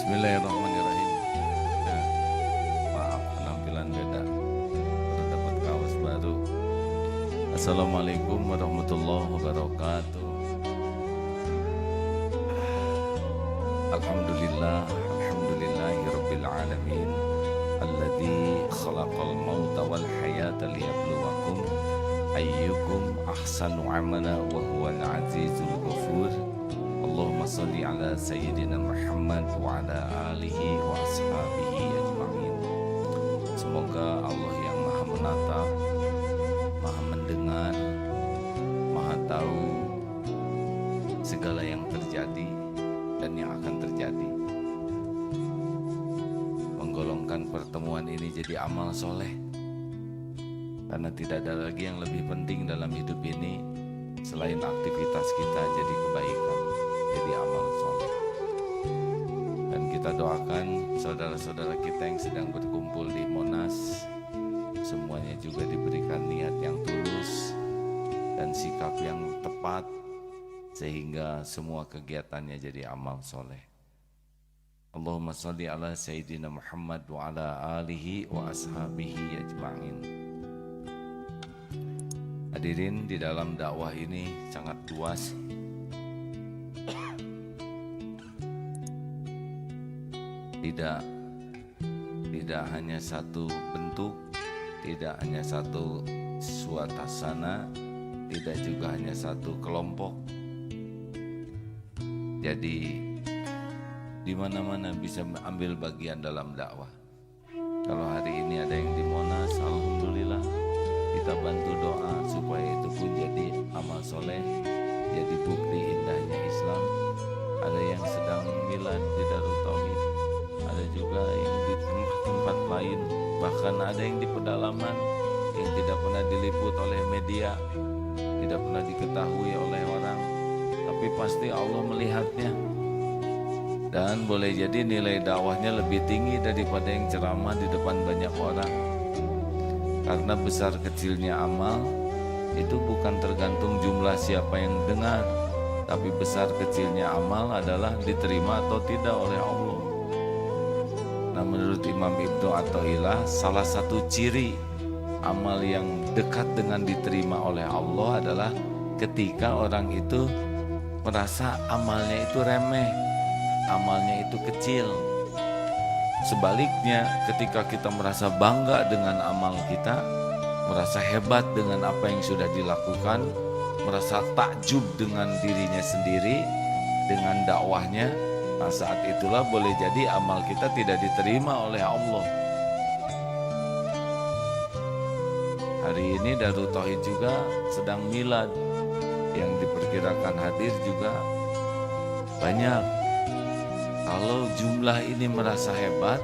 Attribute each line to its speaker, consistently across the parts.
Speaker 1: Bismillahirrahmanirrahim. Ya, maaf penampilan beda, baru dapat kaos baru. Assalamualaikum warahmatullahi wabarakatuh. Alhamdulillahirabbil alamin. Alladzi khalaqal mauta wal hayata liyabluwakum ayyukum ahsanu amala wa huwal azizul ghafur. Allahumma salli ala sayyidina Muhammad wa ala alihi wa ashabihi ajma'in. Semoga Allah yang maha menatap, maha mendengar, maha tahu segala yang terjadi dan yang akan terjadi, menggolongkan pertemuan ini jadi amal soleh, karena tidak ada lagi yang lebih penting dalam hidup ini selain aktivitas kita jadi kebaikan, jadi amal soleh. Dan kita doakan saudara-saudara kita yang sedang berkumpul di Monas, semuanya juga diberikan niat yang tulus dan sikap yang tepat, sehingga semua kegiatannya jadi amal soleh. Allahumma salli ala sayyidina Muhammad wa ala alihi wa ashabihi ajma'in. Hadirin, di dalam dakwah ini sangat luas. Tidak hanya satu bentuk, tidak hanya satu suasana, tidak juga hanya satu kelompok. Jadi di mana-mana bisa ambil bagian dalam dakwah. Kalau hari ini ada yang di Monas, alhamdulillah, kita bantu doa supaya itu pun jadi amal soleh, jadi bukti indahnya Islam. Ada yang sedang milad di Darut Tauhid, ada juga yang di tempat-tempat lain, bahkan ada yang di pedalaman yang tidak pernah diliput oleh media, tidak pernah diketahui oleh orang, tapi pasti Allah melihatnya. Dan boleh jadi nilai dakwahnya lebih tinggi daripada yang ceramah di depan banyak orang. Karena besar kecilnya amal itu bukan tergantung jumlah siapa yang dengar, tapi besar kecilnya amal adalah diterima atau tidak oleh Allah. Nah, menurut Imam Ibnu Athaillah, salah satu ciri amal yang dekat dengan diterima oleh Allah adalah ketika orang itu merasa amalnya itu remeh, amalnya itu kecil. Sebaliknya, ketika kita merasa bangga dengan amal kita, merasa hebat dengan apa yang sudah dilakukan, merasa takjub dengan dirinya sendiri, dengan dakwahnya, nah saat itulah boleh jadi amal kita tidak diterima oleh Allah. Hari ini Darut Tauhid juga sedang milad, yang diperkirakan hadir juga banyak. Kalau jumlah ini merasa hebat,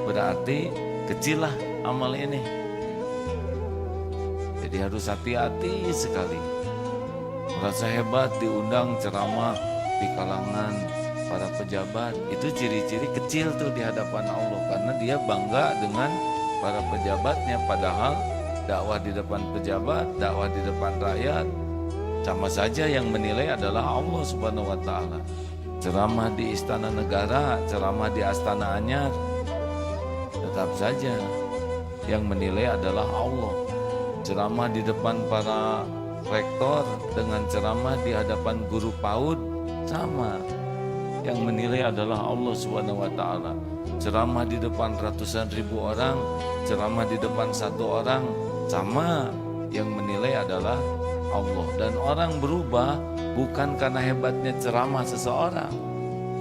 Speaker 1: berarti kecillah amal ini. Jadi harus hati-hati sekali. Merasa hebat diundang ceramah di kalangan para pejabat, itu ciri-ciri kecil tuh di hadapan Allah, karena dia bangga dengan para pejabatnya. Padahal dakwah di depan pejabat, dakwah di depan rakyat, sama saja yang menilai adalah Allah Subhanahu wa ta'ala. Ceramah di Istana Negara, ceramah di Astana Anyar, tetap saja yang menilai adalah Allah. Ceramah di depan para rektor dengan ceramah di hadapan guru PAUD sama, yang menilai adalah Allah Subhanahu wa ta'ala. Ceramah di depan ratusan ribu orang, ceramah di depan satu orang, sama, yang menilai adalah Allah. Dan orang berubah bukan karena hebatnya ceramah seseorang.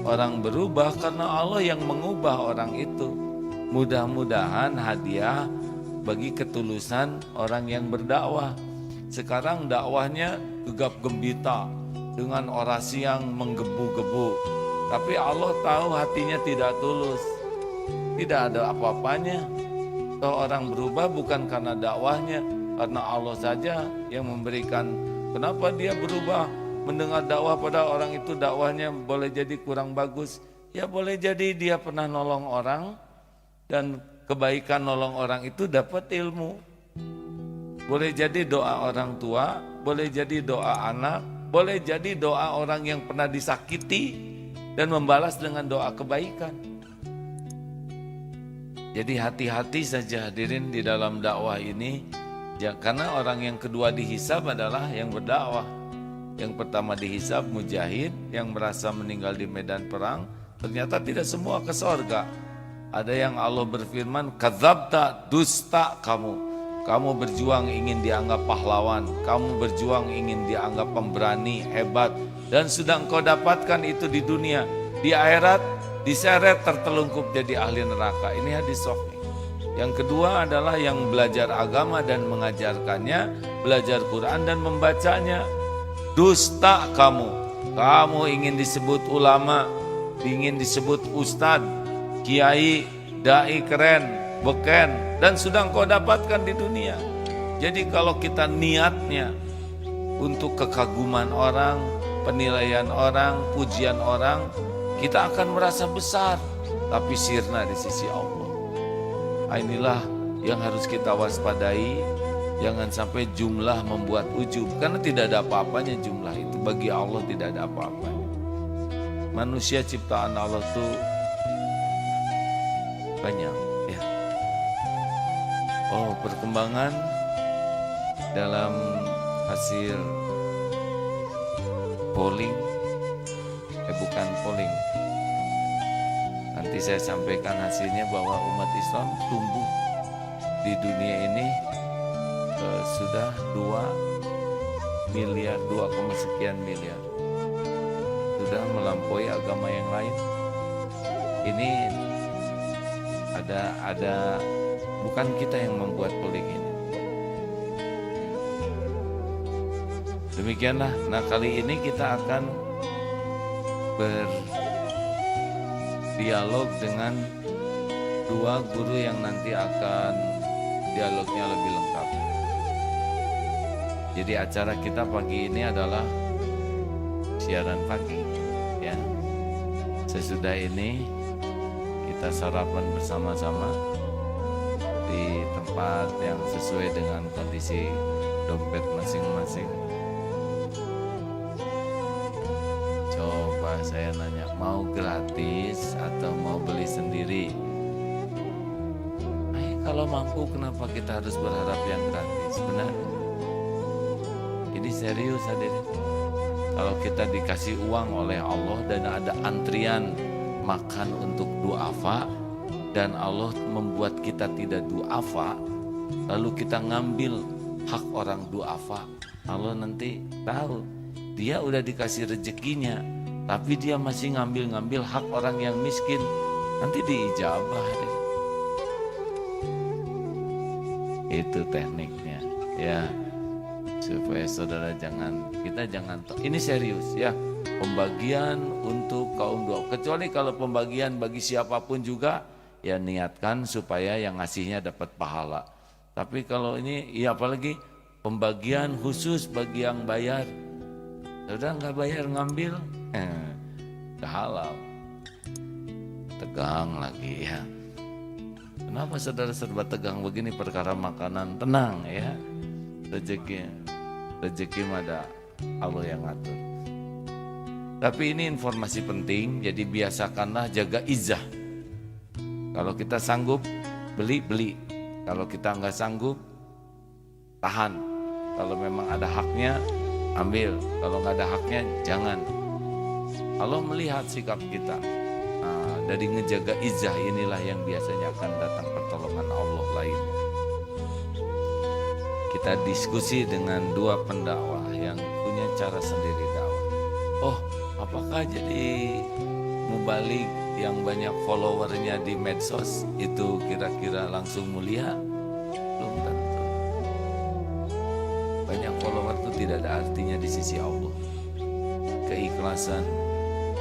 Speaker 1: Orang berubah karena Allah yang mengubah orang itu. Mudah-mudahan hadiah bagi ketulusan orang yang berdakwah. Sekarang dakwahnya gegap gembita dengan orasi yang menggebu-gebu, tapi Allah tahu hatinya tidak tulus, tidak ada apa-apanya. Kalau orang berubah bukan karena dakwahnya, karena Allah saja yang memberikan. Kenapa dia berubah? Mendengar dakwah pada orang itu dakwahnya boleh jadi kurang bagus. Ya boleh jadi dia pernah nolong orang, dan kebaikan nolong orang itu dapat ilmu. Boleh jadi doa orang tua, boleh jadi doa anak, boleh jadi doa orang yang pernah disakiti dan membalas dengan doa kebaikan. Jadi hati-hati saja hadirin di dalam dakwah ini. Karena orang yang kedua dihisab adalah yang berdakwah. Yang pertama dihisab mujahid yang merasa meninggal di medan perang. Ternyata tidak semua ke surga. Ada yang Allah berfirman, kadzabta, dusta kamu. Kamu berjuang ingin dianggap pahlawan. Kamu berjuang ingin dianggap pemberani, hebat. Dan sudah engkau dapatkan itu di dunia. Di akhirat diseret tertelungkup jadi ahli neraka. Ini hadis sahih. Yang kedua adalah yang belajar agama dan mengajarkannya, belajar Quran dan membacanya. Dusta kamu. Kamu ingin disebut ulama, ingin disebut ustadz, kiai, dai keren, beken, dan sudah engkau dapatkan di dunia. Jadi kalau kita niatnya untuk kekaguman orang, penilaian orang, pujian orang, kita akan merasa besar, tapi sirna di sisi Allah. Inilah yang harus kita waspadai. Jangan sampai jumlah membuat ujub, karena tidak ada apa-apanya jumlah itu. Bagi Allah tidak ada apa-apanya. Manusia ciptaan Allah itu banyak ya. Oh, perkembangan dalam hasil polling, bukan polling. Nanti saya sampaikan hasilnya bahwa umat Islam tumbuh di dunia ini sudah 2 miliar, 2, sekian miliar. Sudah melampaui agama yang lain. Ini ada bukan kita yang membuat polling ini. Demikianlah. Nah, kali ini kita akan berdialog dengan 2 guru yang nanti akan dialognya lebih lengkap. Jadi acara kita pagi ini adalah siaran pagi ya. Sesudah ini kita sarapan bersama-sama di tempat yang sesuai dengan kondisi dompet masing-masing. Coba saya nanya, mau gratis atau mau beli sendiri? Kalau mampu, kenapa kita harus berharap yang gratis? Benar? Ini serius hadirin. Kalau kita dikasih uang oleh Allah dan ada antrian makan untuk duafa, dan Allah membuat kita tidak duafa, lalu kita ngambil hak orang duafa, Allah nanti tahu dia udah dikasih rezekinya, tapi dia masih ngambil hak orang yang miskin, nanti diijabah. Itu tekniknya ya, supaya saudara kita jangan ini serius ya, pembagian untuk kaum duafa. Kecuali kalau pembagian bagi siapapun juga ya, niatkan supaya yang ngasihnya dapat pahala. Tapi kalau ini ya, apalagi pembagian khusus bagi yang bayar, saudara nggak bayar ngambil, nggak halal. Tegang lagi ya. Kenapa saudara serba tegang begini perkara makanan? Tenang ya, rezeki ada Allah yang ngatur. Tapi ini informasi penting, jadi biasakanlah jaga izah. Kalau kita sanggup beli. Kalau kita nggak sanggup tahan. Kalau memang ada haknya ambil, kalau nggak ada haknya jangan. Allah melihat sikap kita. Dari ngejaga izah inilah yang biasanya akan datang pertolongan Allah lainnya. Kita diskusi dengan 2 pendakwah yang punya cara sendiri dakwah. Oh, apakah jadi mubalik yang banyak followernya di medsos itu kira-kira langsung mulia? Belum tentu. Banyak follower itu tidak ada artinya di sisi Allah. Keikhlasan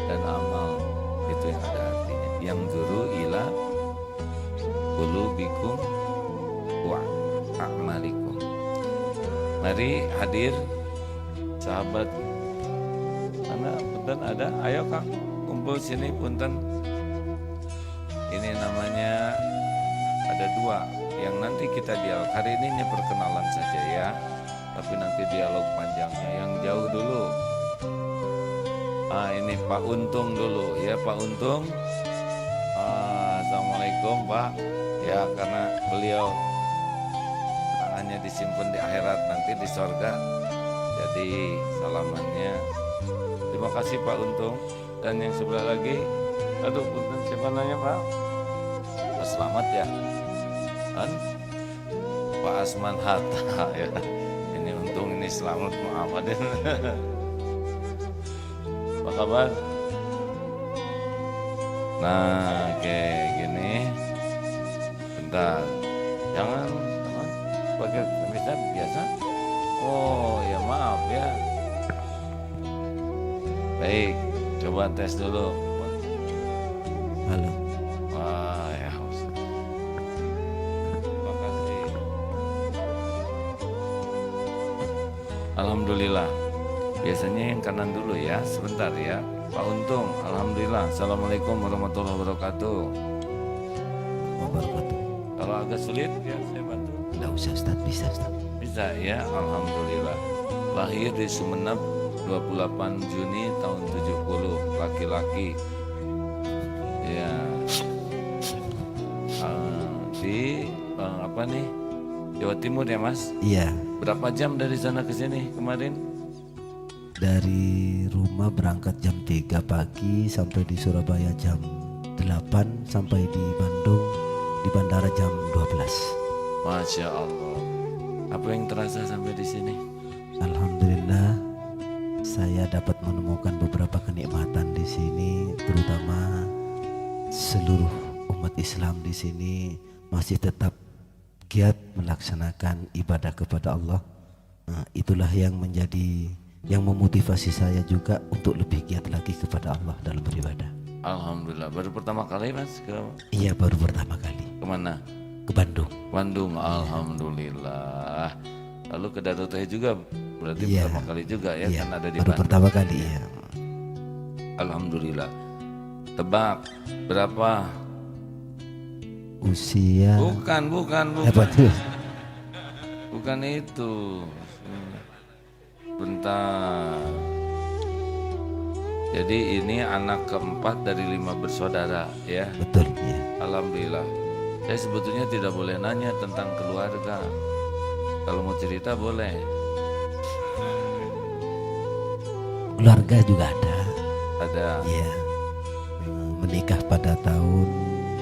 Speaker 1: dan amal itu yang ada artinya. Yang guru ila qulubikum wa a'malikum. Mari hadir sahabat. Mana punten ada? Ayo Kang, kumpul sini punten. Ini namanya ada 2 yang nanti kita dialog. Hari ini hanya perkenalan saja ya, tapi nanti dialog panjangnya. Yang jauh dulu. Ini Pak Untung dulu ya, Pak Untung. Assalamualaikum Pak. Ya karena beliau tangannya disimpan di akhirat, nanti di sorga. Jadi salamannya. Terima kasih Pak Untung. Dan yang sebelah lagi, aduh punten siapa nanya Pak? Pak Selamat ya. Kan? Pak Asman Hatta ya. Ini Untung, ini Selamat, maaf Aden. Apa kabar? Nah kayak gini. Bentar. Jangan pakai bisa biasa. Oh ya maaf ya. Baik, coba tes dulu.
Speaker 2: Halo.
Speaker 1: Wah ya. Terima kasih. Alhamdulillah. Biasanya yang kanan dulu ya, sebentar ya. Pak Untung, alhamdulillah. Assalamualaikum warahmatullahi wabarakatuh.
Speaker 2: Wabarakatuh.
Speaker 1: Kalau agak sulit ya saya bantu.
Speaker 2: Enggak usah Ustaz, bisa Ustaz.
Speaker 1: Bisa ya, alhamdulillah. Lahir di Sumeneb 28 Juni tahun 70, laki-laki. Ya. Di apa nih? Jawa Timur ya, Mas?
Speaker 2: Iya.
Speaker 1: Berapa jam dari sana ke sini kemarin?
Speaker 2: Dari rumah berangkat jam 3 pagi sampai di Surabaya jam 8, sampai di Bandung di bandara jam 12.
Speaker 1: Masya Allah. Apa yang terasa sampai di sini?
Speaker 2: Alhamdulillah saya dapat menemukan beberapa kenikmatan di sini, terutama seluruh umat Islam di sini masih tetap giat melaksanakan ibadah kepada Allah. Nah, itulah yang memotivasi saya juga untuk lebih giat lagi kepada Allah dalam beribadah.
Speaker 1: Alhamdulillah. Baru pertama kali Mas ke?
Speaker 2: Iya, baru pertama kali.
Speaker 1: Kemana?
Speaker 2: Ke Bandung.
Speaker 1: Bandung, alhamdulillah. Lalu ke Darut Tauhid juga berarti
Speaker 2: Iya.
Speaker 1: pertama kali juga ya,
Speaker 2: Iya,
Speaker 1: kan ada di
Speaker 2: baru
Speaker 1: Bandung.
Speaker 2: pertama kali ya.
Speaker 1: Alhamdulillah. Tebak berapa?
Speaker 2: Usia.
Speaker 1: Bukan.
Speaker 2: Apa tuh?
Speaker 1: Bukan itu. Bentar. Jadi ini anak keempat dari 5 bersaudara ya.
Speaker 2: Betul ya.
Speaker 1: Alhamdulillah. Saya sebetulnya tidak boleh nanya tentang keluarga. Kalau mau cerita boleh.
Speaker 2: Keluarga juga ada.
Speaker 1: Ada.
Speaker 2: Iya. Menikah pada tahun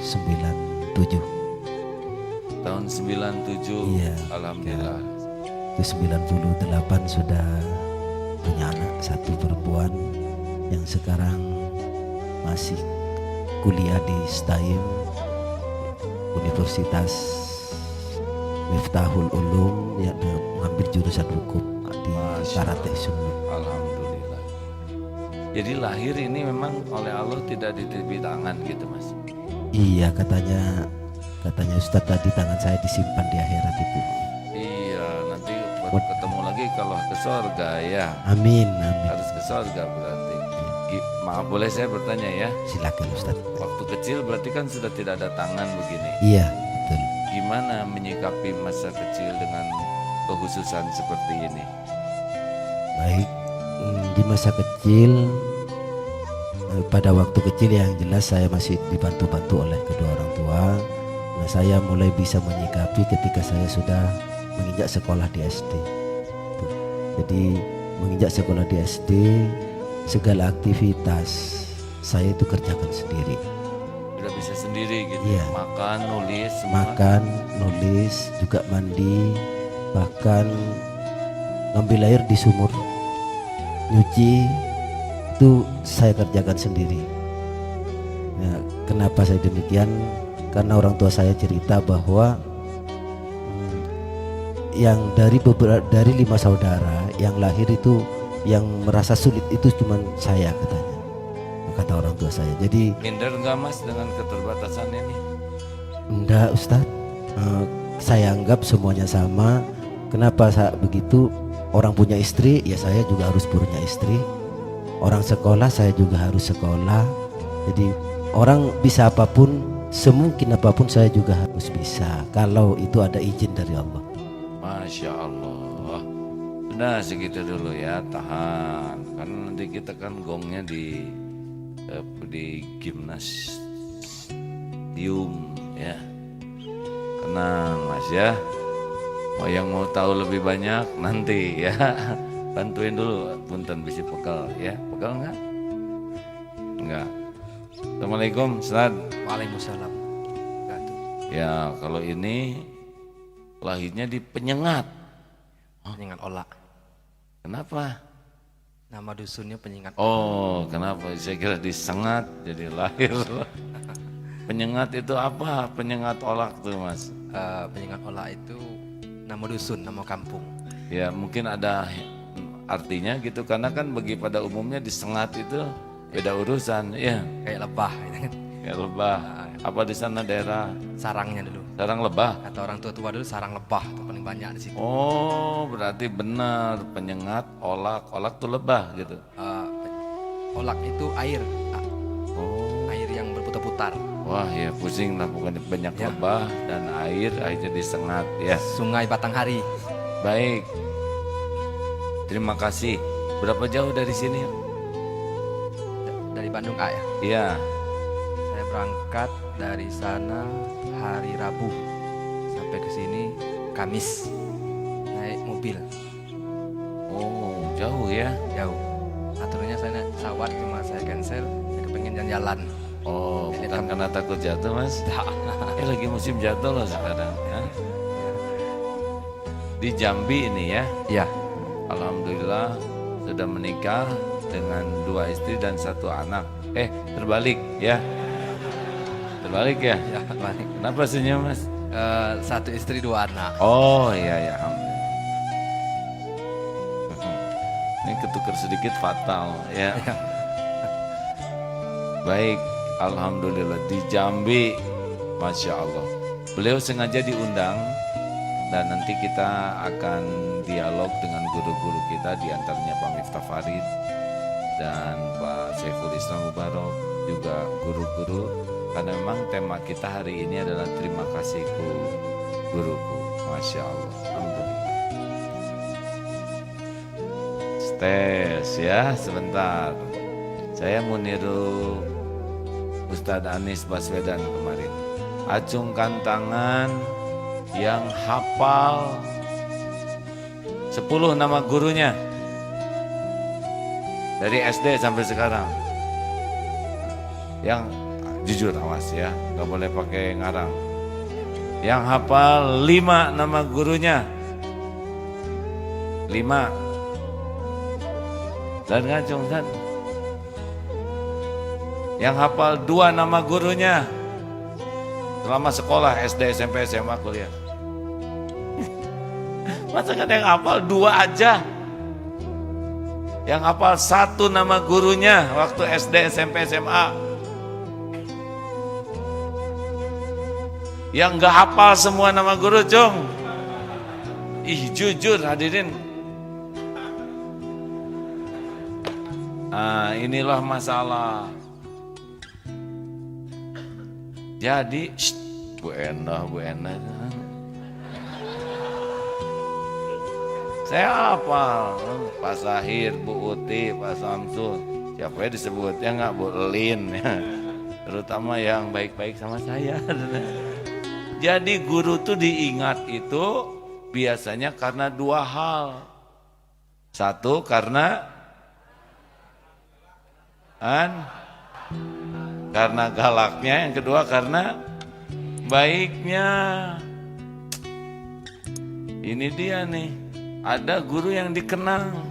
Speaker 2: 97.
Speaker 1: Tahun 97.
Speaker 2: Iya.
Speaker 1: Alhamdulillah.
Speaker 2: Itu 98 sudah punya anak satu perempuan yang sekarang masih kuliah di STAIM Universitas Miftahul Ulum, yang mengambil jurusan hukum di Karate Sumut.
Speaker 1: Alhamdulillah. Jadi lahir ini memang oleh Allah tidak dititipi tangan gitu Mas.
Speaker 2: Iya, katanya Ustadz tadi tangan saya disimpan di akhirat itu.
Speaker 1: Iya, nanti baru ketemu lagi kalau ke sorga ya.
Speaker 2: Amin.
Speaker 1: Harus ke sorga berarti. Maaf boleh saya bertanya ya.
Speaker 2: Silakan Ustadz.
Speaker 1: Waktu kecil berarti kan sudah tidak ada tangan begini.
Speaker 2: Iya, betul.
Speaker 1: Gimana menyikapi masa kecil dengan kekhususan seperti ini?
Speaker 2: Baik, di masa kecil, pada waktu kecil yang jelas saya masih dibantu-bantu oleh kedua orang tua. Nah, saya mulai bisa menyikapi ketika saya sudah menginjak sekolah di SD. Jadi menginjak sekolah di SD, segala aktivitas saya itu kerjakan sendiri.
Speaker 1: Sudah bisa sendiri gitu.
Speaker 2: Iya.
Speaker 1: Makan, nulis, semua.
Speaker 2: Makan, nulis, juga mandi, bahkan ngambil air di sumur, nyuci, itu saya kerjakan sendiri. Ya, kenapa saya demikian? Karena orang tua saya cerita bahwa yang dari 5 saudara yang lahir itu yang merasa sulit itu cuma saya, katanya, kata orang tua saya. Jadi
Speaker 1: Minder enggak Mas dengan keterbatasan ini?
Speaker 2: enggak Ustadz, saya anggap semuanya sama. Kenapa saya begitu? Orang punya istri, ya saya juga harus punya istri. Orang sekolah, saya juga harus sekolah. Jadi orang bisa apapun, semungkin apapun saya juga harus bisa, kalau itu ada izin dari Allah.
Speaker 1: Masya Allah. Sudah segitu dulu ya, tahan. Karena nanti kita kan gongnya di gimnas diem ya. Tenang Mas ya. Mau yang mau tahu lebih banyak nanti ya. Bantuin dulu, punten bisi pekel ya. Pekel enggak? Enggak. Assalamualaikum Ustaz.
Speaker 3: Waalaikumsalam.
Speaker 1: Ya kalau ini lahirnya di Penyengat.
Speaker 3: Penyengat Ola.
Speaker 1: Kenapa?
Speaker 3: Nama dusunnya Penyengat.
Speaker 1: Oh kenapa? Saya kira disengat jadi lahir. Penyengat itu apa? Penyengat Olak tuh Mas.
Speaker 3: Penyengat Ola itu nama dusun, nama kampung.
Speaker 1: Ya mungkin ada artinya gitu karena kan bagi pada umumnya disengat itu beda urusan ya.
Speaker 3: Kayak lebah gitu kan.
Speaker 1: Kayak lebah. Apa di sana daerah
Speaker 3: Sarangnya dulu.
Speaker 1: sarang lebah?
Speaker 3: Kata orang tua dulu sarang lebah itu paling banyak di situ.
Speaker 1: Oh berarti benar Penyengat Olak. Olak tuh lebah gitu.
Speaker 3: Olak itu air,
Speaker 1: Oh.
Speaker 3: air yang berputar-putar.
Speaker 1: Wah ya pusing lah pokoknya banyak
Speaker 3: Ya.
Speaker 1: lebah dan airnya disengat ya.
Speaker 3: Sungai Batanghari.
Speaker 1: Baik. Terima kasih. Berapa jauh dari sini?
Speaker 3: Dari Bandung ya.
Speaker 1: Iya.
Speaker 3: Saya berangkat dari sana hari Rabu sampai ke sini Kamis naik mobil
Speaker 1: Oh, jauh ya.
Speaker 3: jauh. Aturannya saya naik pesawat cuma saya cancel. Saya kepengen jalan-jalan.
Speaker 1: Oh, bukan karena takut jatuh, Mas. Lagi musim jatuh loh sekarang ya. Di Jambi ini ya.
Speaker 3: Iya.
Speaker 1: Alhamdulillah sudah menikah dengan 2 istri dan 1 anak. Terbalik ya. Terbalik ya.
Speaker 3: Ya, balik.
Speaker 1: Kenapa senyum, Mas?
Speaker 3: 1 istri 2 anak.
Speaker 1: Oh iya ya, alhamdulillah. Ini ketukar sedikit fatal ya. Baik, alhamdulillah di Jambi, masya Allah. Beliau sengaja diundang dan nanti kita akan dialog dengan guru-guru kita, diantaranya Pak Miftah Farid dan Pak Syekhul Islam Mubarok, juga guru-guru. Karena memang tema kita hari ini adalah terima kasihku guruku, masya Allah, alhamdulillah. Stes ya, sebentar. Saya mau niru Ustadz Anies Baswedan kemarin. Acungkan tangan yang hafal 10 nama gurunya dari SD sampai sekarang. Yang jujur awas ya, nggak boleh pakai ngarang. Yang hafal 5 nama gurunya, 5 dan ngacung kan. Yang hafal 2 nama gurunya selama sekolah SD, SMP, SMA, kuliah. Masa kan yang hafal 2 aja? Yang hafal 1 nama gurunya waktu SD, SMP, SMA. Yang gak hafal semua nama guru, Cung. Jujur hadirin. Inilah masalah. Jadi, Bu Endah. Saya hafal, Pak Sahir, Bu Uti, Pak Samsul. Siapa ya disebut? Ya nggak, Bu Lin. Ya. Terutama yang baik-baik sama saya. Jadi guru tuh diingat itu biasanya karena 2 hal. 1 karena galaknya, yang kedua karena baiknya. Ini dia nih, ada guru yang dikenang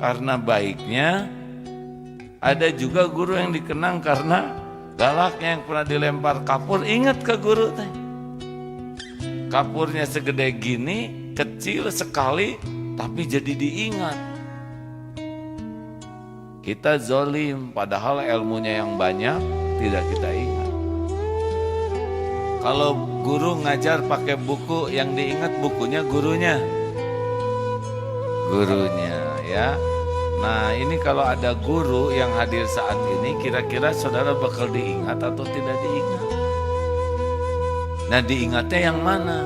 Speaker 1: karena baiknya, ada juga guru yang dikenang karena galaknya. Yang pernah dilempar kapur, ingat ke guru teh. Kapurnya segede gini, kecil sekali, tapi jadi diingat. Kita zolim, padahal ilmunya yang banyak tidak kita ingat. Kalau guru ngajar pakai buku, yang diingat bukunya, gurunya ya. Nah ini kalau ada guru yang hadir saat ini, kira-kira saudara bakal diingat atau tidak diingat? Nah diingatnya yang mana?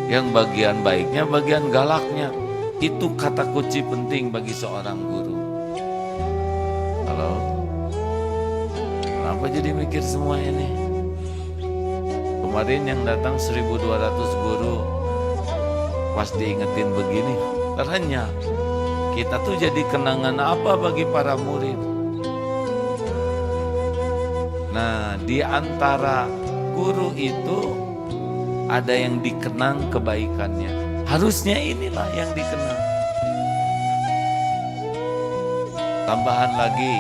Speaker 1: Yang bagian baiknya, bagian galaknya. Itu kata kunci penting bagi seorang guru. Halo? Kenapa jadi mikir semua ini? Kemarin yang datang 1.200 guru, pas diingetin begini, katanya kita tuh jadi kenangan apa bagi para murid. Nah, di antara guru itu ada yang dikenang kebaikannya. Harusnya inilah yang dikenang. Tambahan lagi,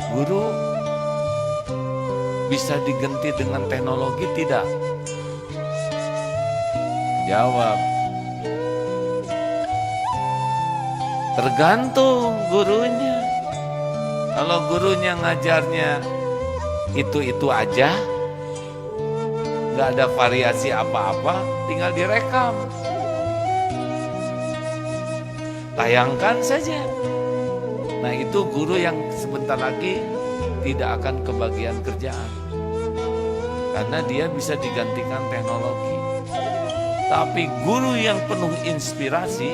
Speaker 1: guru bisa diganti dengan teknologi tidak? Jawab, tergantung gurunya. Kalau gurunya ngajarnya itu aja, nggak ada variasi apa-apa, tinggal direkam, tayangkan saja. Nah, itu guru yang sebentar lagi tidak akan kebagian kerjaan, karena dia bisa digantikan teknologi. Tapi guru yang penuh inspirasi,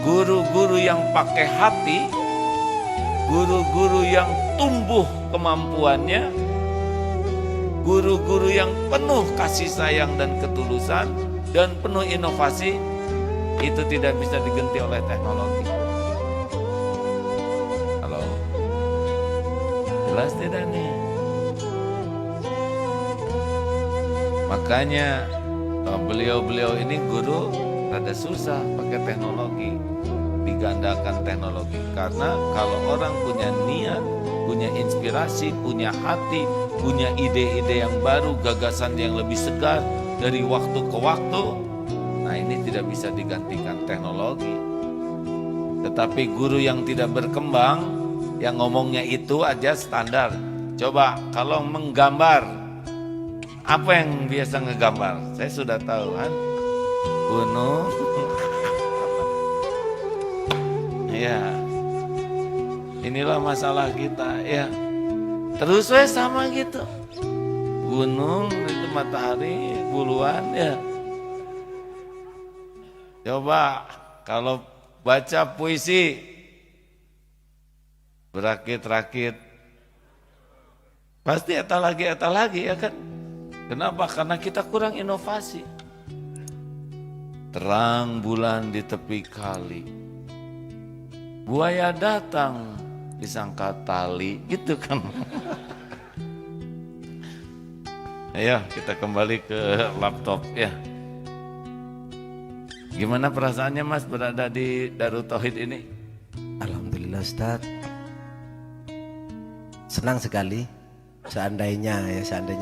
Speaker 1: guru-guru yang pakai hati, guru-guru yang tumbuh kemampuannya, guru-guru yang penuh kasih sayang dan ketulusan dan penuh inovasi, itu tidak bisa diganti oleh teknologi. Halo, jelas tidak nih? Makanya beliau-beliau ini guru rada susah pakai teknologi, digandakan teknologi. Karena kalau orang punya niat, punya inspirasi, punya hati, punya ide-ide yang baru, gagasan yang lebih segar dari waktu ke waktu, nah ini tidak bisa digantikan teknologi. Tetapi guru yang tidak berkembang, yang ngomongnya itu aja standar. Coba kalau menggambar, apa yang biasa ngegambar? Saya sudah tahu kan, gunung. Ya, inilah masalah kita ya. Terus sama gitu, gunung itu matahari buluan ya. Coba kalau baca puisi berakit-rakit, pasti eta lagi ya kan. Kenapa? Karena kita kurang inovasi. Terang bulan di tepi kali, buaya datang disangka tali, gitu kan. Ayo kita kembali ke laptop ya. Gimana perasaannya Mas berada di Darut Tauhid ini?
Speaker 2: Alhamdulillah Ustaz, senang sekali. Seandainya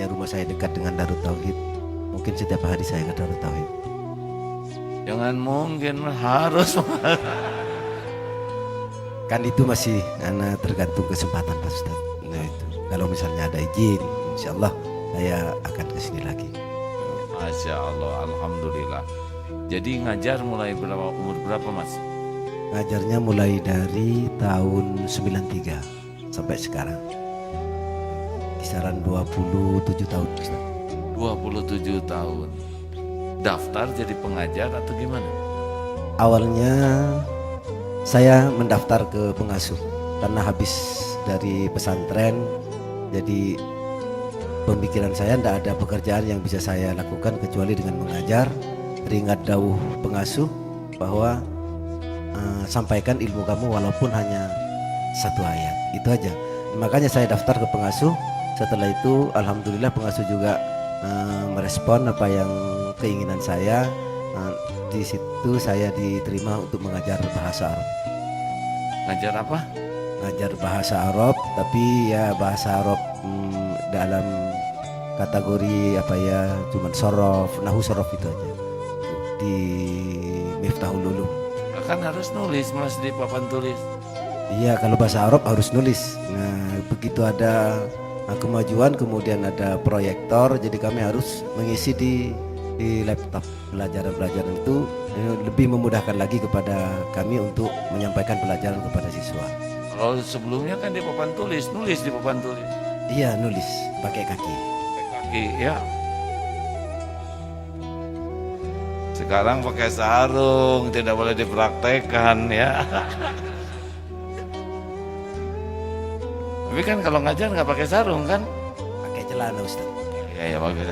Speaker 2: rumah saya dekat dengan Darut Tauhid, mungkin setiap hari saya ke Darut Tauhid.
Speaker 1: Jangan mungkin, harus.
Speaker 2: Kan itu masih tergantung kesempatan Pak Ustaz. Nah itu, kalau misalnya ada izin, insya Allah saya akan kesini lagi.
Speaker 1: Masya Allah, Alhamdulillah. Jadi ngajar mulai umur berapa Mas?
Speaker 2: Ngajarnya mulai dari tahun 93 sampai sekarang. Kisaran 27 tahun Ustaz.
Speaker 1: 27 tahun. Daftar jadi pengajar atau gimana?
Speaker 2: Awalnya saya mendaftar ke pengasuh karena habis dari pesantren, jadi pemikiran saya tidak ada pekerjaan yang bisa saya lakukan kecuali dengan mengajar. Teringat dawuh pengasuh bahwa sampaikan ilmu kamu walaupun hanya satu ayat, itu aja. Makanya saya daftar ke pengasuh. Setelah itu alhamdulillah pengasuh juga merespon apa yang keinginan saya. Di situ saya diterima untuk mengajar bahasa Arab.
Speaker 1: Ngajar apa?
Speaker 2: Ngajar bahasa Arab, tapi ya bahasa Arab dalam kategori apa ya, cuman sorof, nahu sorof itu aja. Di Miftahul Ulum.
Speaker 1: Kan harus nulis Mas di papan tulis.
Speaker 2: Iya, kalau bahasa Arab harus nulis. Nah, begitu ada kemajuan, kemudian ada proyektor, jadi kami harus mengisi di laptop. Pelajaran-pelajaran itu lebih memudahkan lagi kepada kami untuk menyampaikan pelajaran kepada siswa.
Speaker 1: Kalau sebelumnya kan di papan tulis, nulis di papan tulis.
Speaker 2: Iya, nulis pakai kaki.
Speaker 1: Kaki ya. Sekarang pakai sarung, tidak boleh dipraktekkan ya. Tapi kan kalau ngajar nggak pakai sarung kan?
Speaker 2: celana Ustaz.
Speaker 1: Ya bagus.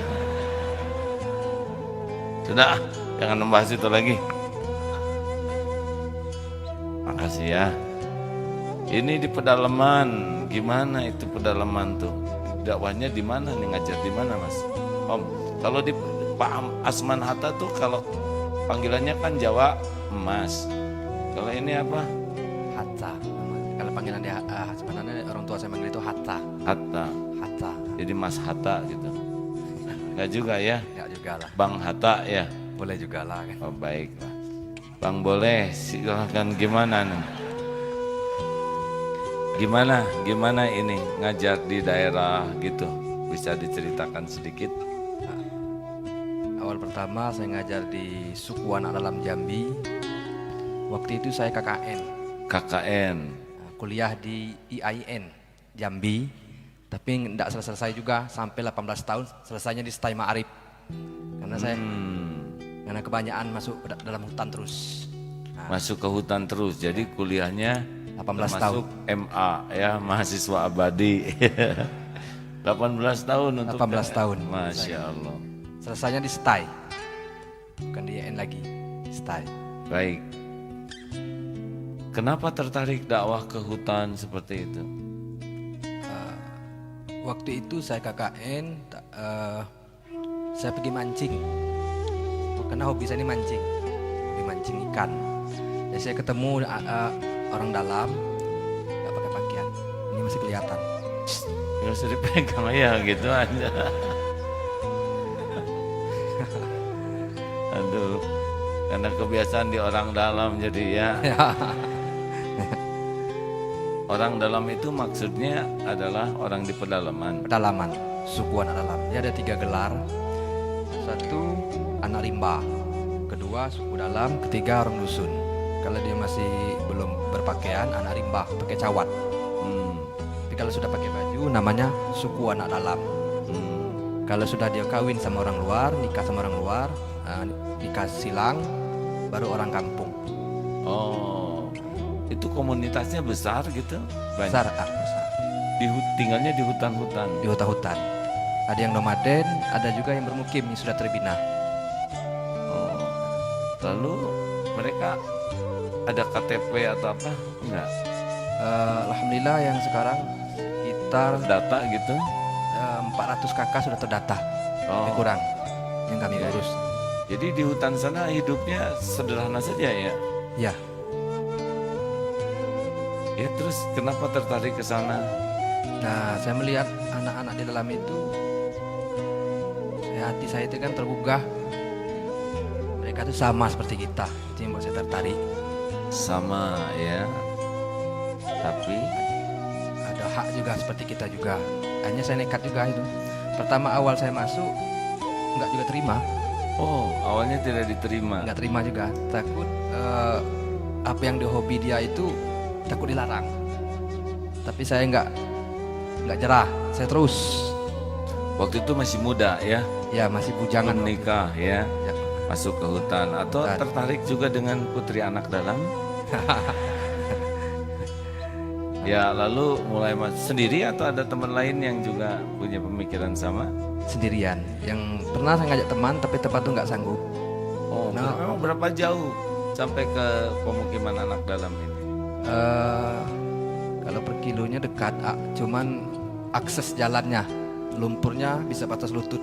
Speaker 1: Sudah, jangan membahas itu lagi. Makasih ya. Ini di pedalaman, gimana itu pedalaman tuh? Dakwahnya di mana nih, ngajar di mana Mas? Om, kalau di Pak Asman Hatta tuh kalau panggilannya kan Jawa Mas. Kalau ini apa?
Speaker 3: Hatta. Kalau panggilan dia sebenarnya orang tua saya manggil itu Hatta.
Speaker 1: Hatta.
Speaker 3: Hatta.
Speaker 1: Jadi Mas Hatta gitu. Enggak juga ya?
Speaker 3: Ya juga lah.
Speaker 1: Bang Hatta ya?
Speaker 3: Boleh juga lah kan.
Speaker 1: Oh baiklah. Bang boleh, silahkan gimana nih? Gimana ini ngajar di daerah gitu? Bisa diceritakan sedikit?
Speaker 3: Awal pertama saya ngajar di suku anak dalam Jambi. Waktu itu saya KKN.
Speaker 1: KKN.
Speaker 3: Kuliah di IAIN Jambi. Tapi tidak selesai juga sampai 18 tahun. Selesainya di Setai Ma'arif. Karena kebanyakan masuk dalam hutan terus.
Speaker 1: Masuk ke hutan terus. Jadi kuliahnya
Speaker 3: 18
Speaker 1: termasuk MA ya, mahasiswa abadi. 18 tahun untuk
Speaker 3: 18 tahun.
Speaker 1: Masya Allah.
Speaker 3: Selesainya di Setai. Bukan di IAIN lagi. Setai.
Speaker 1: Baik. Kenapa tertarik dakwah ke hutan seperti itu?
Speaker 3: Waktu itu saya KKN, saya pergi mancing. Karena hobi saya ini mancing. Hobi mancing ikan. Jadi saya ketemu orang dalam, nggak pakai pakaian. Ini masih kelihatan.
Speaker 1: Nggak usah dipegang ya gitu aja. Aduh, karena kebiasaan di orang dalam jadi ya. Orang dalam itu maksudnya adalah orang di pedalaman.
Speaker 3: Pedalaman, suku anak dalam. Dia ada 3 gelar. Satu, anak rimba. Kedua, suku dalam. Ketiga, orang dusun. Kalau dia masih belum berpakaian, anak rimba, pakai cawat. Tapi kalau sudah pakai baju, namanya suku anak dalam. Kalau sudah dia kawin sama orang luar, nikah sama orang luar, nikah silang, baru orang kampung.
Speaker 1: Oh, itu komunitasnya besar gitu? Banyak.
Speaker 3: Besar, besar.
Speaker 1: Tinggalnya di hutan-hutan.
Speaker 3: Di hutan-hutan. Ada yang nomaden, ada juga yang bermukim yang sudah terbina.
Speaker 1: Oh, lalu mereka ada KTP atau apa? Enggak.
Speaker 3: Alhamdulillah yang sekarang sekitar
Speaker 1: Data gitu?
Speaker 3: 400 kakak sudah terdata.
Speaker 1: Oh.
Speaker 3: Lebih kurang yang kami
Speaker 1: Ya.
Speaker 3: urus.
Speaker 1: Jadi di hutan sana hidupnya sederhana saja ya?
Speaker 3: Ya,
Speaker 1: Ya terus kenapa tertarik ke sana?
Speaker 3: nah saya melihat anak-anak di dalam itu, hati saya itu kan tergugah. Mereka tuh sama seperti kita, itu yang buat saya tertarik.
Speaker 1: Sama ya. Tapi
Speaker 3: Ada hak juga seperti kita juga. Hanya saya nekat juga itu. Pertama awal saya masuk, nggak juga terima.
Speaker 1: oh, awalnya tidak diterima.
Speaker 3: Nggak terima juga, takut apa yang hobi dia itu takut dilarang. Tapi saya nggak jerah, saya terus.
Speaker 1: Waktu itu masih muda ya,
Speaker 3: Ya masih bujangan.
Speaker 1: belum nikah ya,
Speaker 3: Ya.
Speaker 1: masuk ke hutan. Atau
Speaker 3: Hutan.
Speaker 1: tertarik juga dengan putri anak dalam? Ya lalu mulai sendiri atau ada teman lain yang juga punya pemikiran sama?
Speaker 3: Sendirian. Yang pernah saya ngajak teman, tapi tempat itu nggak sanggup.
Speaker 1: Oh,
Speaker 3: Nah.
Speaker 1: memang berapa jauh sampai ke pemukiman anak dalam ini?
Speaker 3: Kalau per kilonya dekat, cuman akses jalannya, lumpurnya bisa batas lutut.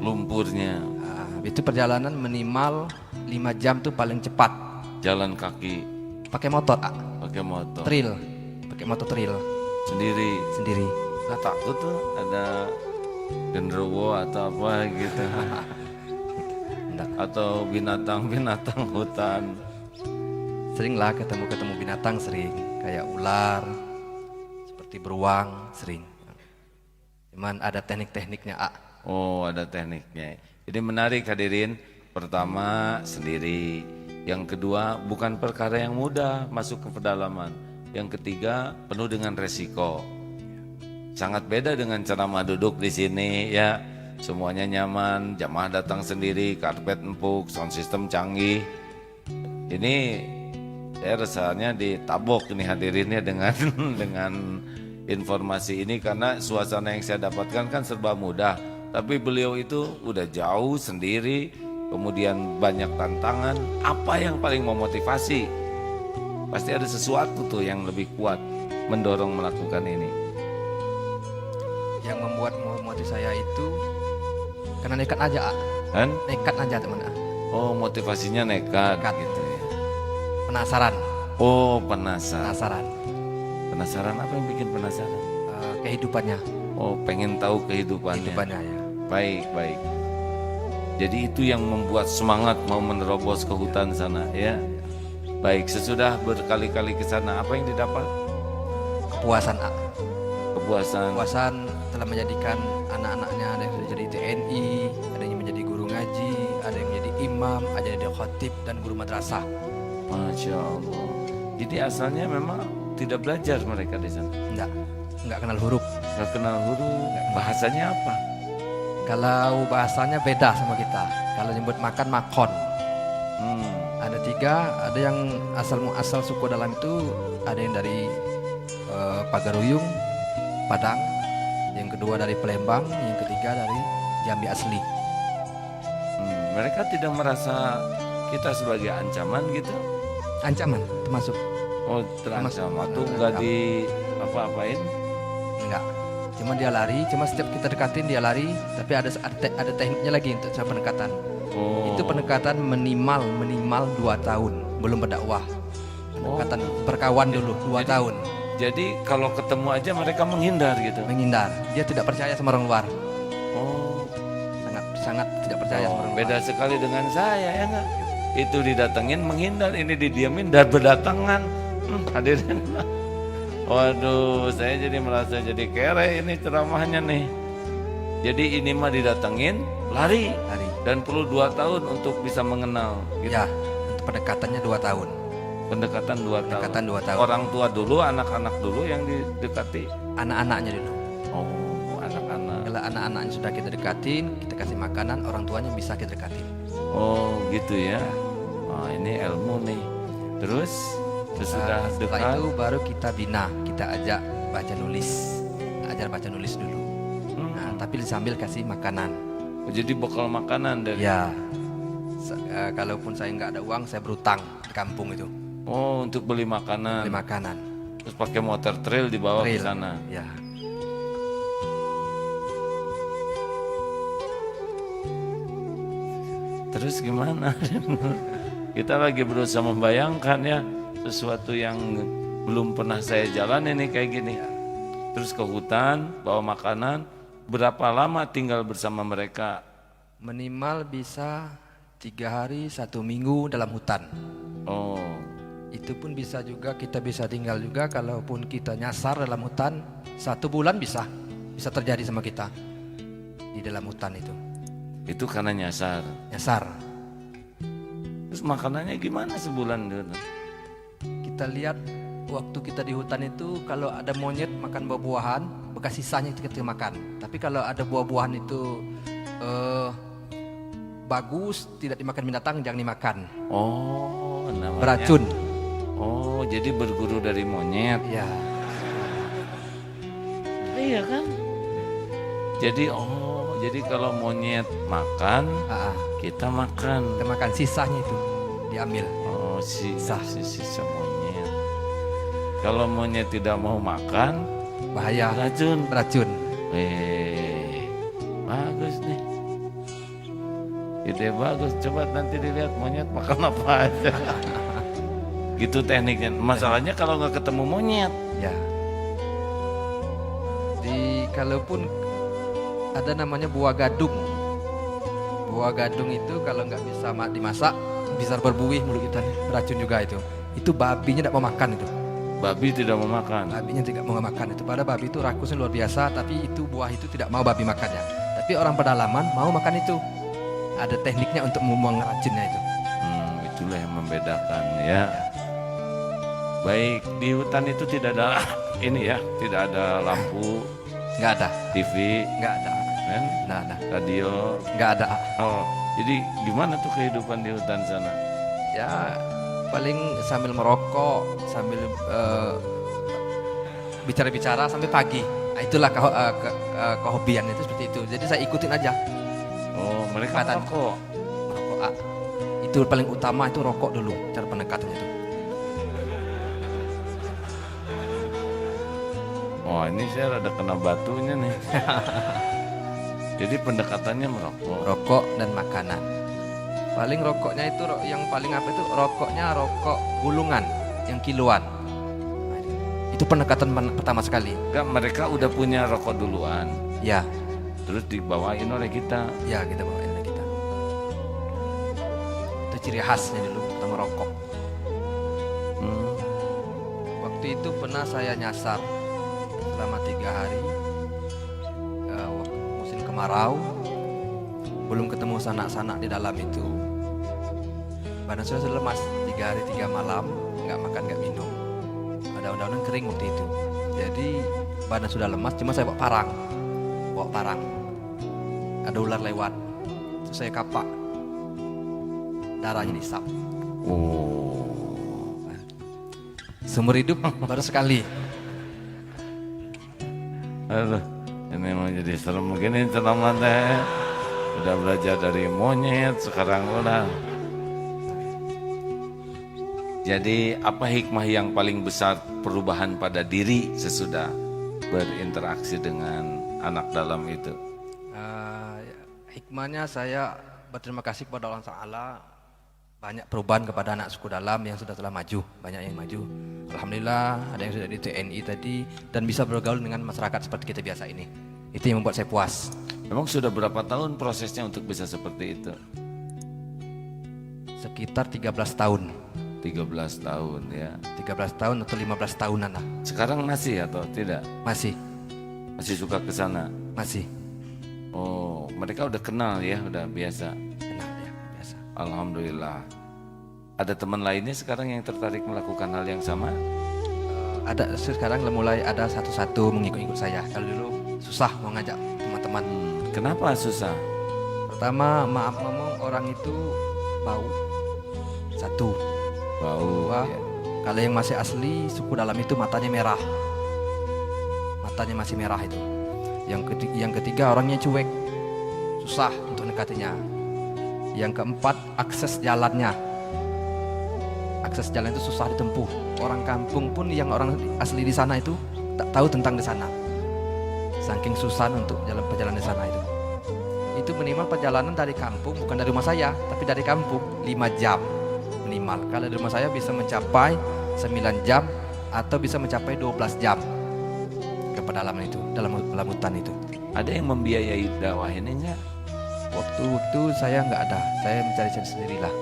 Speaker 1: Lumpurnya,
Speaker 3: Itu perjalanan minimal 5 jam tuh paling cepat.
Speaker 1: jalan kaki,
Speaker 3: Pakai motor,
Speaker 1: pakai motor,
Speaker 3: pakai motor trail
Speaker 1: sendiri.
Speaker 3: sendiri.
Speaker 1: Nggak takut tuh ada genderuwo atau apa gitu,
Speaker 3: Nggak.
Speaker 1: atau binatang-binatang hutan.
Speaker 3: Sering lah ketemu binatang, sering kayak ular, seperti beruang, sering. Cuman ada teknik-tekniknya.
Speaker 1: Oh, ada tekniknya. Jadi menarik hadirin. Pertama sendiri, yang kedua bukan perkara yang mudah masuk ke pedalaman. Yang ketiga penuh dengan resiko. Sangat beda dengan ceramah duduk di sini ya. Semuanya nyaman, jamaah datang sendiri, karpet empuk, sound system canggih. Ini saya rasanya ditabok ini hadirinnya dengan dengan informasi ini karena suasana yang saya dapatkan kan serba mudah. Tapi beliau itu udah jauh sendiri, kemudian banyak tantangan. Apa yang paling memotivasi? Pasti ada sesuatu tuh yang lebih kuat mendorong melakukan ini.
Speaker 3: Yang membuat motivasi saya itu karena nekat aja, A.
Speaker 1: Kan?
Speaker 3: Nekat aja teman, A.
Speaker 1: Oh, motivasinya nekat,
Speaker 3: Nekat.
Speaker 1: gitu ya.
Speaker 3: Penasaran,
Speaker 1: Oh, penasaran.
Speaker 3: penasaran.
Speaker 1: Penasaran apa yang bikin penasaran?
Speaker 3: Kehidupannya,
Speaker 1: Oh, pengen tahu kehidupannya.
Speaker 3: kehidupannya ya.
Speaker 1: Baik, baik. Jadi itu yang membuat semangat mau menerobos ke hutan sana, ya. Baik, sesudah berkali-kali ke sana, apa yang didapat?
Speaker 3: Kepuasan, A.
Speaker 1: Kepuasan.
Speaker 3: Kepuasan telah menjadikan anak-anaknya ada yang sudah jadi TNI, ada yang menjadi guru ngaji, ada yang menjadi imam, ada yang jadi khatib dan guru madrasah.
Speaker 1: Masya Allah. Jadi asalnya memang tidak belajar mereka di sana.
Speaker 3: Enggak kenal huruf.
Speaker 1: Nggak kenal huruf. Bahasanya apa?
Speaker 3: Kalau bahasanya beda sama kita. Kalau nyebut makan, makon.
Speaker 1: Hmm.
Speaker 3: Ada 3, ada yang asal suku dalam itu, ada yang dari Pagaruyung, Padang, yang kedua dari Palembang, yang ketiga dari Jambi asli.
Speaker 1: Mereka tidak merasa kita sebagai ancaman gitu?
Speaker 3: Ancaman termasuk?
Speaker 1: Oh, terancam atau nggak di apa-apain?
Speaker 3: Enggak. Cuma dia lari, cuma setiap kita dekatin dia lari, tapi ada tekniknya lagi untuk cara pendekatan.
Speaker 1: Oh.
Speaker 3: Itu pendekatan minimal 2 tahun belum berdakwah. Pendekatan berkawan dulu 2 tahun.
Speaker 1: Jadi kalau ketemu aja mereka menghindar gitu.
Speaker 3: Menghindar. Dia tidak percaya sama orang luar.
Speaker 1: Oh.
Speaker 3: Sangat tidak percaya sama orang
Speaker 1: Beda
Speaker 3: luar.
Speaker 1: sekali dengan saya ya nggak? Itu didatengin menghindar, ini didiamin dan berdatangan. Hadirin. Waduh, saya jadi merasa jadi kere ini ceramahnya nih. Jadi ini mah didatengin, lari.
Speaker 3: Lari.
Speaker 1: Dan perlu 2 tahun untuk bisa mengenal. Gitu.
Speaker 3: Ya, untuk pendekatannya 2 tahun.
Speaker 1: Pendekatan 2 tahun.
Speaker 3: Pendekatan 2 tahun.
Speaker 1: Orang tua dulu, anak-anak dulu yang didekati.
Speaker 3: Anak-anaknya dulu.
Speaker 1: Oh, anak-anak.
Speaker 3: Kalau anak-anaknya sudah kita dekatin, kita kasih makanan, orang tuanya bisa kita dekatin.
Speaker 1: Oh, gitu ya. Nah, ini ilmu nih. Terus sesudah
Speaker 3: Setelah
Speaker 1: dekat.
Speaker 3: itu baru kita bina, kita ajak baca nulis, ajar baca nulis dulu. Nah, tapi sambil kasih makanan.
Speaker 1: Jadi bekal makanan dari.
Speaker 3: Ya, kalaupun saya nggak ada uang, saya berutang di kampung itu,
Speaker 1: Oh, untuk beli makanan.
Speaker 3: beli makanan.
Speaker 1: Terus pakai motor trail dibawa ke
Speaker 3: Trail.
Speaker 1: sana.
Speaker 3: Ya,
Speaker 1: Terus gimana? Kita lagi berusaha membayangkan ya sesuatu yang belum pernah saya jalan ini kayak gini. Terus ke hutan, bawa makanan. Berapa lama tinggal bersama mereka?
Speaker 3: minimal bisa 3 hari 1 minggu dalam hutan.
Speaker 1: Oh,
Speaker 3: Itu pun bisa juga, kita bisa tinggal juga. Kalaupun kita nyasar dalam hutan 1 bulan bisa terjadi sama kita di dalam hutan itu.
Speaker 1: itu karena nyasar.
Speaker 3: Nyasar.
Speaker 1: Terus makanannya gimana sebulan dulu?
Speaker 3: Kita lihat waktu kita di hutan itu, kalau ada monyet makan buah-buahan, bekas sisanya itu kita makan. Tapi kalau ada buah-buahan itu bagus, tidak dimakan binatang, jangan dimakan.
Speaker 1: Oh, namanya.
Speaker 3: Beracun.
Speaker 1: Oh, jadi berguru dari monyet.
Speaker 3: Ya,
Speaker 1: Iya kan? Jadi kalau monyet makan, kita makan.
Speaker 3: kita makan sisanya itu diambil.
Speaker 1: Oh, sisa monyet. Kalau monyet tidak mau makan,
Speaker 3: Bahaya,
Speaker 1: racun.
Speaker 3: beracun.
Speaker 1: Bagus nih. Ide bagus. Coba nanti dilihat monyet makan apa aja. Gitu tekniknya. Masalahnya kalau nggak ketemu monyet.
Speaker 3: Ya. Kalaupun ada namanya buah gadung. Buah gadung itu kalau nggak bisa dimasak, bisa berbuih mulut kita nih. Beracun juga itu. Itu babinya tidak mau makan itu.
Speaker 1: Babi tidak mau makan.
Speaker 3: Babinya tidak mau makan itu. Padahal babi itu rakusnya luar biasa, tapi itu buah itu tidak mau babi makannya. Tapi orang pedalaman mau makan itu. Ada tekniknya untuk membuang racunnya itu.
Speaker 1: Itulah yang membedakan ya. Baik, di hutan itu tidak ada ini ya, tidak ada lampu,
Speaker 3: Nggak ada,
Speaker 1: TV,
Speaker 3: nggak ada,
Speaker 1: kan?
Speaker 3: nggak ada,
Speaker 1: Radio.
Speaker 3: nggak ada.
Speaker 1: Oh, jadi gimana tuh kehidupan di hutan sana?
Speaker 3: Ya paling sambil merokok, sambil bicara-bicara sampai pagi. Nah, itulah kehobian itu seperti itu. Jadi saya ikutin aja.
Speaker 1: Oh, mereka
Speaker 3: Pendekatan.
Speaker 1: rokok.
Speaker 3: Rokok. Itu paling utama itu rokok dulu cara pendekatannya itu.
Speaker 1: Oh, ini saya rada kena batunya nih. Jadi pendekatannya merokok.
Speaker 3: Rokok dan makanan. Paling rokoknya itu yang paling apa itu rokoknya rokok gulungan yang kiloan. Nah, itu pendekatan pertama sekali.
Speaker 1: Enggak, mereka udah punya rokok duluan.
Speaker 3: Ya,
Speaker 1: Terus dibawain oleh kita.
Speaker 3: ya kita bawain oleh kita. Itu ciri khasnya dulu pertama rokok.
Speaker 1: Hmm.
Speaker 3: Waktu itu pernah saya nyasar selama 3 hari musim kemarau, belum ketemu sanak-sanak di dalam itu. Badan saya sudah lemas 3 hari 3 malam, nggak makan nggak minum. Ada daun-daunan kering waktu itu. Jadi badan sudah lemas, cuma saya bawa parang. Ada ular lewat, terus saya kapak, darahnya disap.
Speaker 1: Oh.
Speaker 3: Seumur hidup baru sekali.
Speaker 1: Aduh, ini mau jadi serem begini ceramah teh. Udah belajar dari monyet, sekarang udah. Jadi apa hikmah yang paling besar perubahan pada diri sesudah berinteraksi dengan anak dalam itu?
Speaker 3: Hikmahnya saya berterima kasih kepada Allah Ta'ala, banyak perubahan kepada anak suku dalam yang sudah maju, banyak yang maju. Alhamdulillah ada yang sudah di TNI tadi dan bisa bergaul dengan masyarakat seperti kita biasa ini. Itu yang membuat saya puas.
Speaker 1: Memang sudah berapa tahun prosesnya untuk bisa seperti itu?
Speaker 3: Sekitar 13 tahun.
Speaker 1: 13 tahun ya.
Speaker 3: 13 tahun atau 15 tahunan lah.
Speaker 1: Sekarang masih atau tidak?
Speaker 3: Masih,
Speaker 1: Masih suka ke sana?
Speaker 3: masih.
Speaker 1: Oh, mereka udah kenal ya, udah biasa.
Speaker 3: Enak ya, biasa.
Speaker 1: Alhamdulillah. Ada teman lainnya sekarang yang tertarik melakukan hal yang sama?
Speaker 3: Ada sekarang mulai ada satu-satu mengikut-ikut saya. Kalau dulu susah mau ngajak teman-teman.
Speaker 1: Kenapa susah?
Speaker 3: Pertama, maaf ngomong orang itu bau. Satu.
Speaker 1: Bau.
Speaker 3: Wah,
Speaker 1: Ya.
Speaker 3: kalau yang masih asli suku dalam itu matanya merah. Matanya masih merah itu. Yang ketiga orangnya cuek. Susah untuk dekatinya. Yang keempat akses jalannya. Akses jalan itu susah ditempuh. Orang kampung pun yang orang asli di sana itu tak tahu tentang di sana. Saking susah untuk perjalanan di sana itu. Itu minimal perjalanan dari kampung, bukan dari rumah saya, tapi dari kampung 5 jam minimal. Kalau di rumah saya bisa mencapai 9 jam atau bisa mencapai 12 jam ke pedalaman itu, dalam hutan itu.
Speaker 1: Ada yang membiayai dakwah ini enggak?
Speaker 3: Waktu saya nggak ada, saya mencari-cari sendirilah.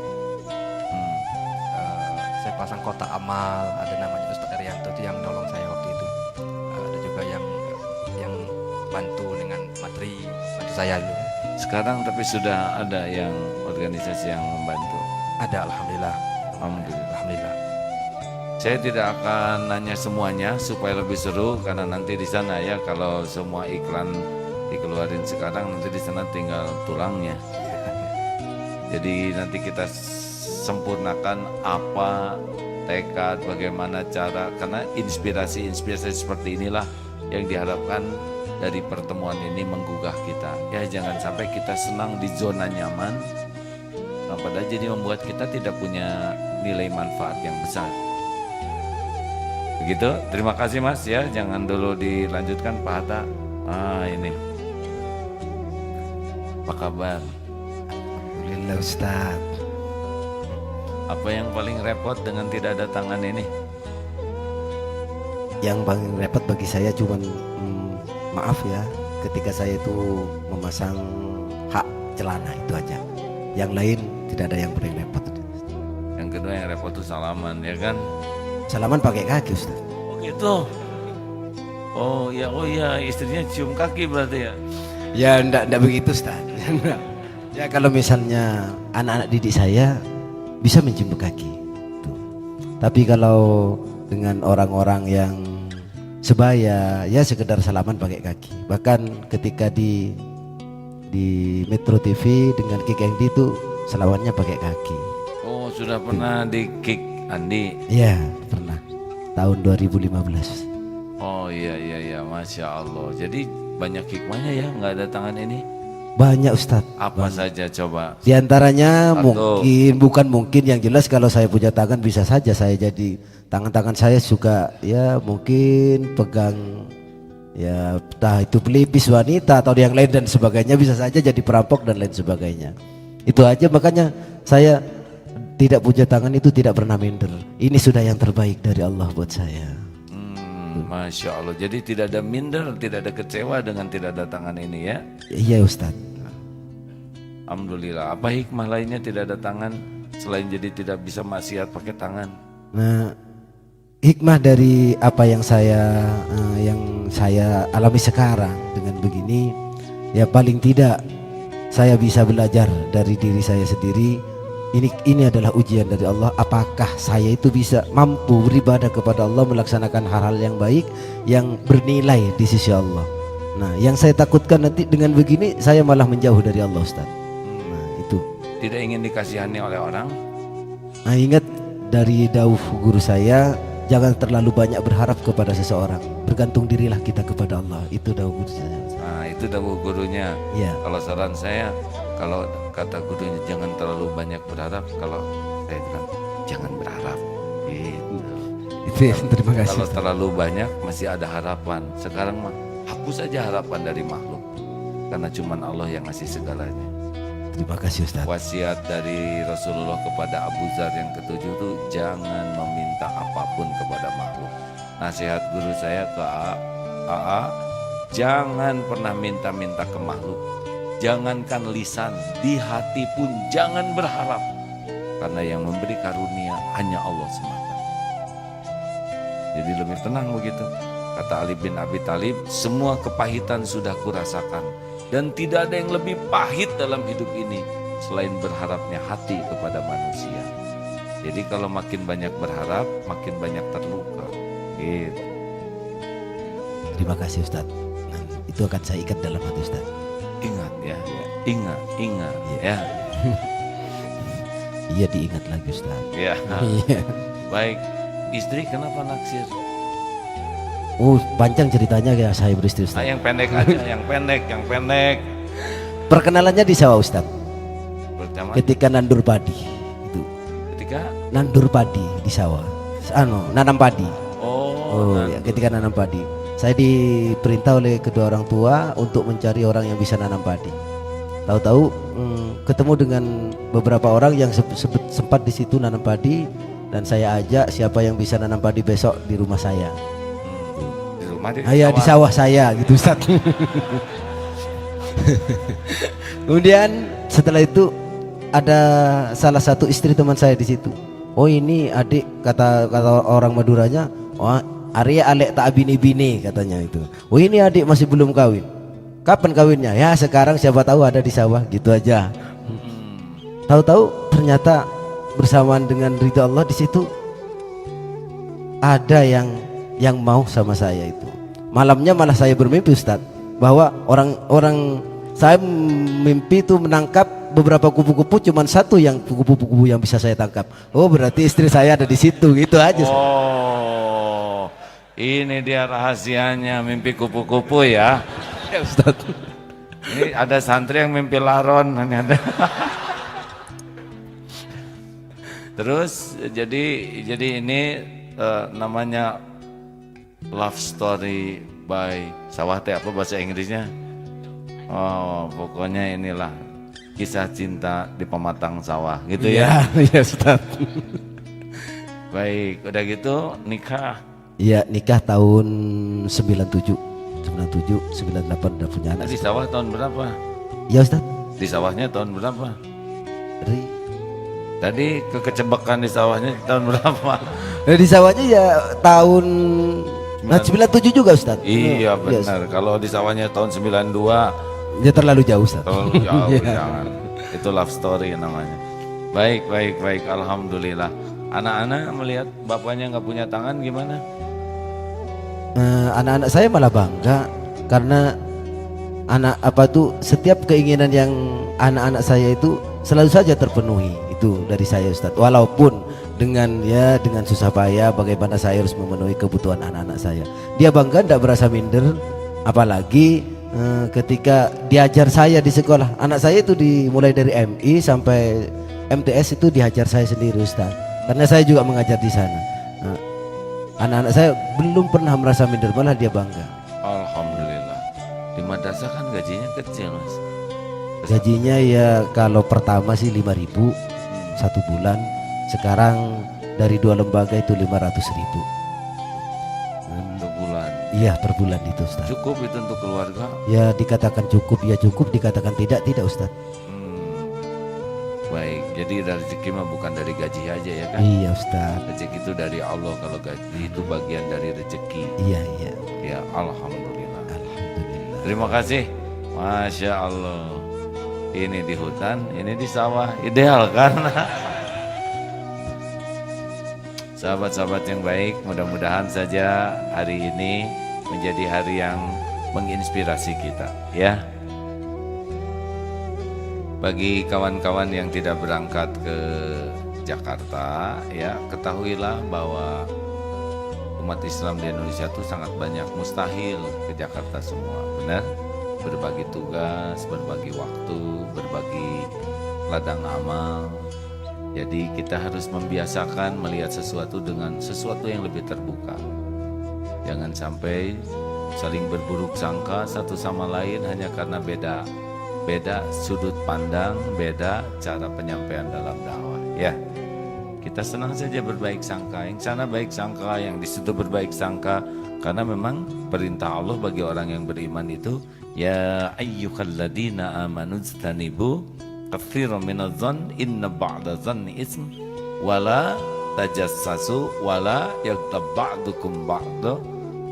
Speaker 3: Saya pasang kotak amal, ada namanya Ustaz Arianto itu yang nolong saya waktu itu. Ada juga yang bantu dengan materi, bantu saya dulu.
Speaker 1: Sekarang tapi sudah ada yang organisasi yang membantu.
Speaker 3: Ada, alhamdulillah.
Speaker 1: Alhamdulillah. Saya tidak akan nanya semuanya supaya lebih seru karena nanti di sana ya kalau semua iklan dikeluarin sekarang nanti di sana tinggal tulangnya. Jadi nanti kita sempurnakan apa tekad, bagaimana cara, karena inspirasi seperti inilah yang diharapkan dari pertemuan ini menggugah kita. Ya jangan sampai kita senang di zona nyaman, padahal jadi membuat kita tidak punya nilai manfaat yang besar. Begitu, terima kasih Mas ya, jangan dulu dilanjutkan Pak Hatta. Ini, apa kabar?
Speaker 2: Alhamdulillah Ustaz.
Speaker 1: Apa yang paling repot dengan tidak ada tangan ini?
Speaker 2: Yang paling repot bagi saya cuman maaf ya, ketika saya itu memasang hak celana itu aja. Yang lain tidak ada yang paling repot.
Speaker 1: Yang kedua yang repot itu salaman ya kan?
Speaker 2: Salaman pakai kaki Ustaz.
Speaker 1: Oh gitu. Oh ya istrinya cium kaki berarti ya?
Speaker 2: Ya enggak begitu Ustaz. Ya kalau misalnya anak-anak didik saya bisa mencium kaki. Tuh. Tapi kalau dengan orang-orang yang sebaya ya sekedar salaman pakai kaki. Bahkan ketika di Metro TV dengan Kick Andi itu salamannya pakai kaki.
Speaker 1: Oh sudah pernah di kick Andi?
Speaker 2: Iya pernah tahun 2015.
Speaker 1: Oh iya iya iya, Masya Allah. Jadi banyak hikmahnya ya nggak ada tangan ini.
Speaker 2: Banyak Ustadz.
Speaker 1: Apa saja coba?
Speaker 2: Di antaranya
Speaker 1: Satu.
Speaker 2: bukan mungkin, yang jelas kalau saya punya tangan bisa saja saya jadi, tangan-tangan saya suka ya mungkin pegang ya entah itu pelipis wanita atau yang lain dan sebagainya, bisa saja jadi perampok dan lain sebagainya. Itu aja, makanya saya tidak punya tangan itu tidak pernah minder. Ini sudah yang terbaik dari Allah buat saya.
Speaker 1: Masya Allah. Jadi tidak ada minder, tidak ada kecewa dengan tidak ada tangan ini ya.
Speaker 2: Iya Ustadz.
Speaker 1: Alhamdulillah. Apa hikmah lainnya tidak ada tangan selain jadi tidak bisa maksiat pakai tangan?
Speaker 2: Nah, hikmah dari apa yang saya alami sekarang dengan begini, ya paling tidak saya bisa belajar dari diri saya sendiri. Ini adalah ujian dari Allah. Apakah saya itu bisa mampu beribadah kepada Allah, melaksanakan hal-hal yang baik, yang bernilai di sisi Allah. Nah, yang saya takutkan nanti dengan begini saya malah menjauh dari Allah, Ustaz. Nah, itu.
Speaker 1: Tidak ingin dikasihani oleh orang?
Speaker 2: Nah, ingat dari dawuh guru saya, jangan terlalu banyak berharap kepada seseorang. Bergantung dirilah kita kepada Allah. Itu dawuh guru saya.
Speaker 1: Nah, itu dawuh gurunya.
Speaker 2: Iya.
Speaker 1: Kalau saran saya, kalau kata gurunya jangan terlalu banyak berharap, kalau saya bilang jangan berharap. Gitu.
Speaker 2: Itu ya, terima kasih.
Speaker 1: Kalau
Speaker 2: Ustaz.
Speaker 1: terlalu banyak masih ada harapan. Sekarang mah hapus saja harapan dari makhluk, karena cuman Allah yang ngasih segalanya.
Speaker 2: Terima kasih Ustaz.
Speaker 1: Wasiat dari Rasulullah kepada Abu Dzar yang ketujuh itu jangan meminta apapun kepada makhluk. Nasihat guru saya ke AA, jangan pernah minta-minta ke makhluk. Jangankan lisan, di hati pun jangan berharap, karena yang memberi karunia hanya Allah semata. Jadi lebih tenang begitu. Kata Ali bin Abi Thalib, semua kepahitan sudah kurasakan, dan tidak ada yang lebih pahit dalam hidup ini selain berharapnya hati kepada manusia. Jadi kalau makin banyak berharap, makin banyak terluka. Gitu.
Speaker 2: Terima kasih Ustaz. Nah, itu akan saya ikat dalam hati Ustaz.
Speaker 1: Ingat ya, ingat ya.
Speaker 2: Iya, diingat lagi Ustaz.
Speaker 1: Ya.
Speaker 2: Iya.
Speaker 1: Baik, istri kenapa naksir?
Speaker 2: Oh, panjang ceritanya ya, saya beristri Ustaz.
Speaker 1: Yang pendek aja, yang pendek.
Speaker 2: Perkenalannya di sawah Ustaz.
Speaker 1: Pertama,
Speaker 2: Ketika nandur padi. Itu.
Speaker 1: ketika
Speaker 2: Nandur padi di sawah. Nanam padi.
Speaker 1: oh,
Speaker 2: Ya, ketika nanam padi. Saya diperintah oleh kedua orang tua untuk mencari orang yang bisa nanam padi. Tahu-tahu ketemu dengan beberapa orang yang sempat di situ nanam padi, dan saya ajak siapa yang bisa nanam padi besok di rumah saya.
Speaker 1: di rumah
Speaker 2: Di sawah saya gitu Ustaz. Kemudian setelah itu ada salah satu istri teman saya di situ. Oh, ini adik, kata orang Maduranya. Oh, Arya alek tak bini-bini katanya itu. Oh, ini adik masih belum kawin. Kapan kawinnya? Ya sekarang, siapa tahu ada di sawah, gitu aja. Tahu-tahu ternyata bersamaan dengan ridha Allah di situ ada yang mau sama saya itu. Malamnya malah saya bermimpi Ustaz, bahwa orang saya mimpi itu menangkap beberapa kupu-kupu, cuman satu yang kupu-kupu yang bisa saya tangkap. Oh, berarti istri saya ada di situ, gitu aja.
Speaker 1: Oh, ini dia rahasianya mimpi kupu-kupu ya.
Speaker 2: Ya Ustaz.
Speaker 1: Ini ada santri yang mimpi laron, ini ada. Terus jadi ini namanya love story by sawah teh, apa bahasa Inggrisnya? Oh, pokoknya inilah kisah cinta di pematang sawah gitu ya.
Speaker 2: Iya Ustaz.
Speaker 1: Baik, udah gitu nikah.
Speaker 2: Iya, nikah tahun 97, 98 udah punya anak.
Speaker 1: Di sawah tahun berapa?
Speaker 2: Ya Ustaz.
Speaker 1: Di sawahnya tahun berapa?
Speaker 2: Dari
Speaker 1: Tadi kekecebakan di sawahnya tahun berapa?
Speaker 2: di sawahnya ya tahun 97 juga Ustaz.
Speaker 1: Iya
Speaker 2: Yes.
Speaker 1: benar. Kalau di sawahnya tahun 92
Speaker 2: Ya terlalu jauh Ustaz.
Speaker 1: terlalu jauh,
Speaker 2: Iya.
Speaker 1: jangan. Itu love story namanya. Baik. Alhamdulillah. Anak-anak melihat bapaknya nggak punya tangan gimana?
Speaker 2: Anak-anak saya malah bangga karena setiap keinginan yang anak-anak saya itu selalu saja terpenuhi, itu dari saya Ustaz. Walaupun dengan susah payah bagaimana saya harus memenuhi kebutuhan anak-anak saya. Dia bangga, tidak berasa minder, apalagi ketika diajar saya di sekolah. Anak saya itu dimulai dari MI sampai MTS itu diajar saya sendiri Ustaz, karena saya juga mengajar di sana. Anak-anak saya belum pernah merasa minder, malah dia bangga.
Speaker 1: Alhamdulillah. Di madrasah kan gajinya kecil Mas.
Speaker 2: Gajinya ya kalau pertama sih 5.000 satu bulan. Sekarang dari 2 lembaga itu 500.000.
Speaker 1: Untuk bulan.
Speaker 2: Iya per bulan itu Ustaz.
Speaker 1: Cukup itu untuk keluarga?
Speaker 2: Ya dikatakan cukup, ya cukup, dikatakan tidak Ustaz.
Speaker 1: Baik, jadi rezeki mah bukan dari gaji aja ya kan?
Speaker 2: Iya Ustaz.
Speaker 1: Rezeki itu dari Allah, kalau gaji itu bagian dari rezeki.
Speaker 2: Iya.
Speaker 1: Ya Alhamdulillah.
Speaker 2: Alhamdulillah.
Speaker 1: Terima kasih. Masya Allah. Ini di hutan, ini di sawah. Ideal kan? Sahabat-sahabat yang baik, mudah-mudahan saja hari ini menjadi hari yang menginspirasi kita ya. Bagi kawan-kawan yang tidak berangkat ke Jakarta ya, ketahuilah bahwa umat Islam di Indonesia itu sangat banyak, mustahil ke Jakarta semua, benar? Berbagi tugas, berbagi waktu, berbagi ladang amal. Jadi kita harus membiasakan melihat sesuatu dengan sesuatu yang lebih terbuka. Jangan sampai saling berburuk sangka satu sama lain hanya karena beda sudut pandang, beda cara penyampaian dalam dakwah. Ya, kita senang saja berbaik sangka. Yang sana baik sangka, yang di situ berbaik sangka. Karena memang perintah Allah bagi orang yang beriman itu, ya ayyuhalladzina amanu ijtanibu katsiran minadh-dhann inna ba'dadh-dhanni ism wala tajassasu wala yaghtab ba'dukum ba'da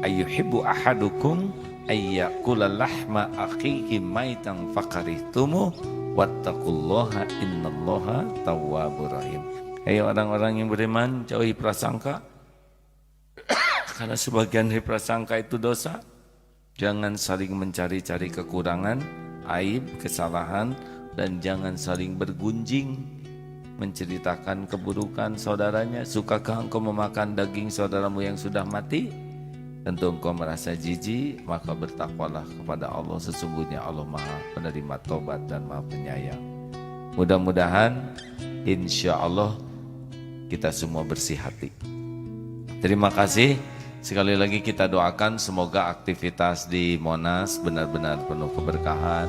Speaker 1: ayyuhibbu ahadukum ayyakula lahma akhihi maitan fakarihtumu wattaqullaha innallaha tawwabur rahim. Hai orang-orang yang beriman, jauhi prasangka karena sebagian dari prasangka itu dosa. Jangan saling mencari-cari kekurangan, aib, kesalahan, dan jangan saling bergunjing menceritakan keburukan saudaranya. Sukakah engkau memakan daging saudaramu yang sudah mati? Tentu engkau merasa jijik, maka bertakwalah kepada Allah. Sesungguhnya Allah Maha penerima tobat dan Maha penyayang. Mudah-mudahan insya Allah kita semua bersih hati. Terima kasih. Sekali lagi kita doakan semoga aktivitas di Monas benar-benar penuh keberkahan,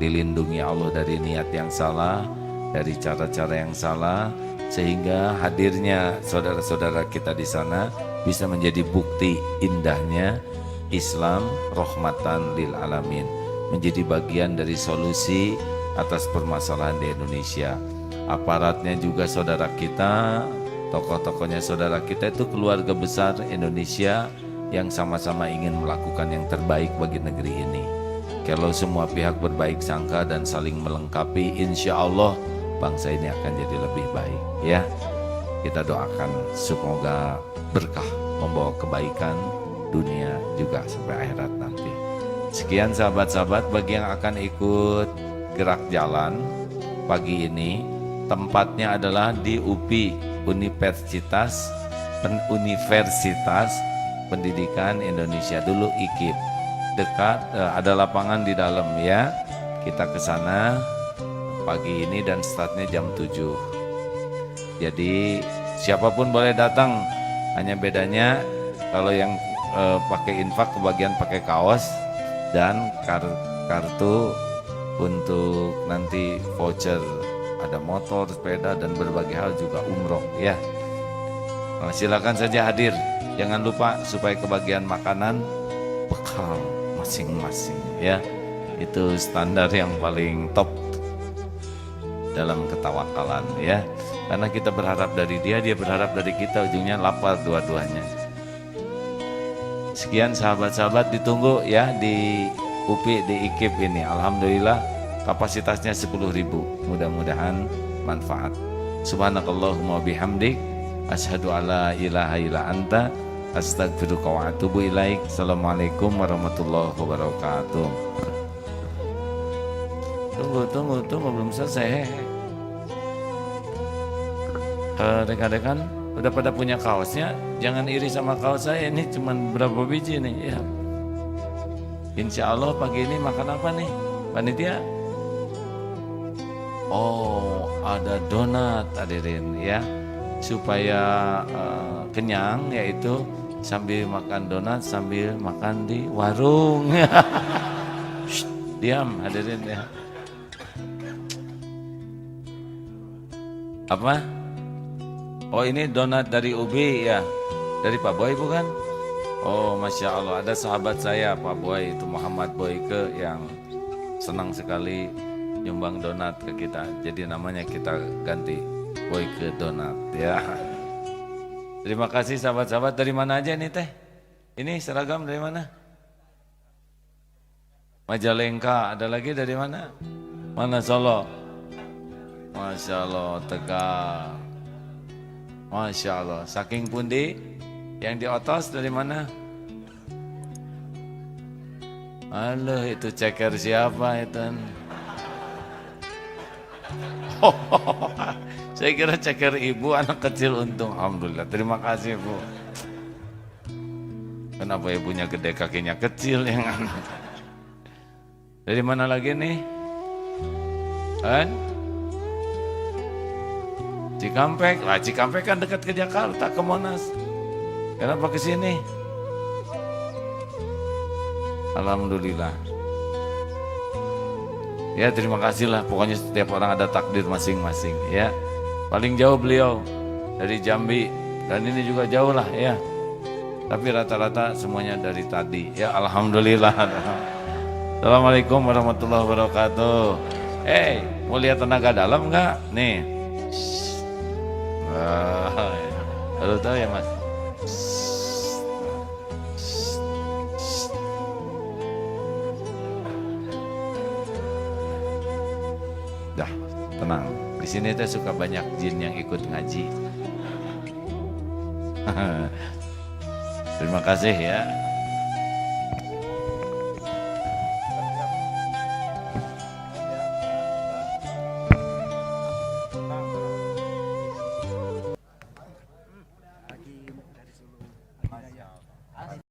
Speaker 1: dilindungi Allah dari niat yang salah, dari cara-cara yang salah, sehingga hadirnya saudara-saudara kita di sana bisa menjadi bukti indahnya Islam rahmatan lil alamin, menjadi bagian dari solusi atas permasalahan di Indonesia. Aparatnya juga saudara kita, tokoh-tokohnya saudara kita itu keluarga besar Indonesia yang sama-sama ingin melakukan yang terbaik bagi negeri ini. Kalau semua pihak berbaik sangka dan saling melengkapi, insya Allah bangsa ini akan jadi lebih baik ya. Kita doakan semoga berkah membawa kebaikan dunia juga sampai akhirat nanti. Sekian sahabat-sahabat, bagi yang akan ikut gerak jalan pagi ini, tempatnya adalah di UPI, Universitas Pendidikan Indonesia, dulu IKIP. Dekat, ada lapangan di dalam ya. Kita ke sana pagi ini dan startnya jam 7. Jadi siapapun boleh datang. Hanya bedanya kalau yang pakai infak kebagian pakai kaos dan kartu untuk nanti voucher, ada motor, sepeda dan berbagai hal juga umroh ya. Nah, silakan saja hadir. Jangan lupa supaya kebagian makanan bekal masing-masing ya. Itu standar yang paling top dalam ketawakalan ya. Karena kita berharap dari dia, dia berharap dari kita, ujungnya lapar dua-duanya. Sekian sahabat-sahabat, ditunggu ya di UPI, di IKIP ini. Alhamdulillah kapasitasnya 10.000. Mudah-mudahan manfaat. Subhanakallahumma bihamdik, asyhadu alla ilaha illa anta, astagfiruka wa atubu ilaik. Assalamualaikum warahmatullahi wabarakatuh. Tunggu, belum selesai. Rekan-rekan udah pada punya kaosnya, jangan iri sama kaos saya, ini cuman berapa biji nih ya. Insya Allah pagi ini makan apa nih panitia? Oh, ada donat hadirin ya, supaya kenyang, yaitu sambil makan donat sambil makan di warung. Shh, diam hadirin ya. Apa? Oh, ini donat dari Ubi ya, dari Pak Boy bukan? Oh, Masya Allah, ada sahabat saya Pak Boy, itu Muhammad Boyke, yang senang sekali nyumbang donat ke kita. Jadi namanya kita ganti Boyke Donat ya. Terima kasih sahabat-sahabat. Dari mana aja nih teh? Ini seragam dari mana? Majalengka. Ada lagi dari mana? Mana Solo? Masya Allah, Tegal. Masya Allah. Saking pundi? Yang di otos dari mana? Aduh, itu ceker siapa itu? Saya kira ceker ibu, anak kecil untung. Alhamdulillah, terima kasih Bu. Kenapa ibunya gede kakinya kecil yang anak? Dari mana lagi nih? Kan? Cikampek. Lah Cikampek kan dekat ke Jakarta, ke Monas. Kenapa ke sini? Alhamdulillah. Ya terima kasih lah, pokoknya setiap orang ada takdir masing-masing ya. Paling jauh beliau dari Jambi, dan ini juga jauh lah ya. Tapi rata-rata semuanya dari tadi ya, alhamdulillah. Assalamualaikum warahmatullahi wabarakatuh. Mau lihat tenaga dalam nggak? Nih. Baru tahu ya Mas. Dah, tenang. Di sini teh suka banyak jin yang ikut ngaji. Terima kasih ya.